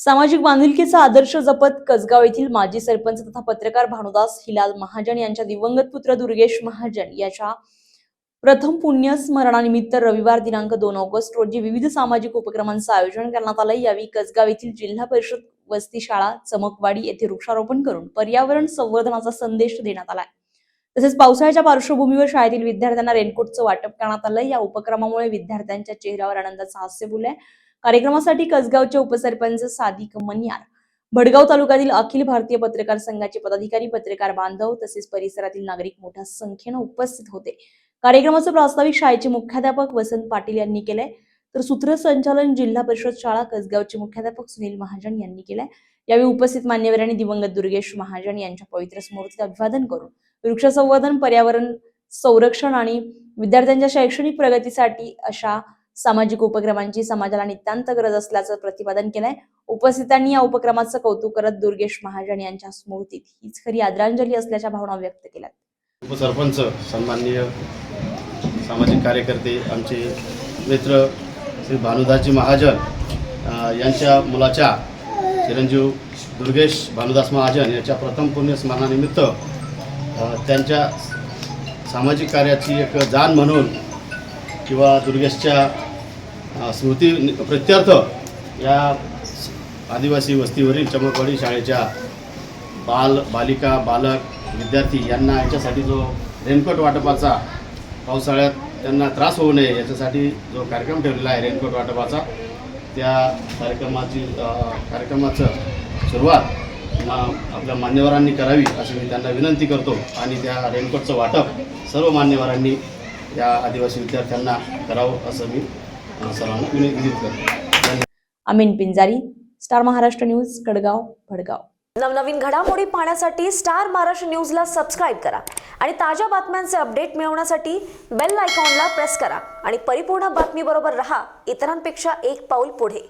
सामाजिक बांधिलकीचा आदर्श जपत कसगाव येथील माजी सरपंच तथा पत्रकार भानुदास हिलाल महाजन यांच्या दिवंगत पुत्र दुर्गेश महाजन याच्या प्रथम पुण्यस्मरणानिमित्त रविवार दिनांक 2 ऑगस्ट रोजी विविध सामाजिक उपक्रमांचं आयोजन करण्यात आलं। यावेळी कसगाव येथील जिल्हा परिषद वसती शाळा चमकवाडी येथे वृक्षारोपण करून पर्यावरण संवर्धनाचा संदेश देण्यात आला। तसेच पावसाळ्याच्या पार्श्वभूमीवर शाळेतील विद्यार्थ्यांना रेनकोटचं वाटप करण्यात आलं। या उपक्रमामुळे विद्यार्थ्यांच्या चेहऱ्यावर आनंदाचं हास्य फुललंय। कार्यक्रमासाठी कसगावचे उपसरपंच सादिक मनियार, भडगाव तालुक्यातील अखिल भारतीय पत्रकार संघाचे पदाधिकारी, पत्रकार बांधव तसेच परिसरातील नागरिक मोठ्या संख्येने उपस्थित होते। कार्यक्रमाचं प्रास्ताविक शाळेचे मुख्याध्यापक वसंत पाटील यांनी केले, तर सूत्रसंचालन जिल्हा परिषद शाळा कसगावचे मुख्याध्यापक सुनील महाजन यांनी केले। यावेळी उपस्थित मान्यवरांनी दिवंगत दुर्गेश महाजन यांच्या पवित्र स्मृतीला अभिवादन करून वृक्ष संवर्धन, पर्यावरण संरक्षण आणि विद्यार्थ्यांच्या शैक्षणिक प्रगतीसाठी अशा सामाजिक उपक्रमांची समाजाला नितांत गरज असल्याचं प्रतिपादन केलंय। उपस्थितांनी या उपक्रमाचं कौतुक करत दुर्गेश महाजन यांच्या स्मृतीत हीच खरी आदरांजली असल्याच्या भावना व्यक्त केल्या। उपसरपंच, सन्माननीय सामाजिक कार्यकर्ते, आमचे मित्र श्री भानुदासजी महाजन यांच्या मुलाच्या चिरंजीव दुर्गेश भानुदास महाजन यांच्या प्रथम पुण्यस्मरणानिमित्त त्यांच्या सामाजिक कार्याची एक जाण म्हणून किंवा दुर्गेशच्या स्मृती प्रित्यर्थ या आदिवासी वस्तीवरील चमकवाडी शाळेच्या बालिका, बालक, विद्यार्थी यांना याच्यासाठी जो रेनकोट वाटपाचा, पावसाळ्यात त्यांना त्रास होऊ नये याच्यासाठी जो कार्यक्रम ठेवलेला आहे रेनकोट वाटपाचा, त्या कार्यक्रमाचं सुरुवात आपल्या मान्यवरांनी करावी अशी मी त्यांना विनंती करतो आणि त्या रेनकोटचं वाटप सर्व मान्यवरांनी या आदिवासी विद्यार्थ्यांना करावं असं मी सर्वांना विनंती करतो। Amin Pinjari, star Maharashtra news, Kadgaon, Bhadgaon. नवनवीन घडामोडी पाहण्यासाठी स्टार महाराष्ट्र न्यूजला सबस्क्राईब करा आणि ताज्या बातम्यांचे अपडेट मिळवण्यासाठी बेल आयकॉनला प्रेस करा आणि परिपूर्ण बातमीबरोबर रहा, इतरांपेक्षा एक पाऊल पुढे।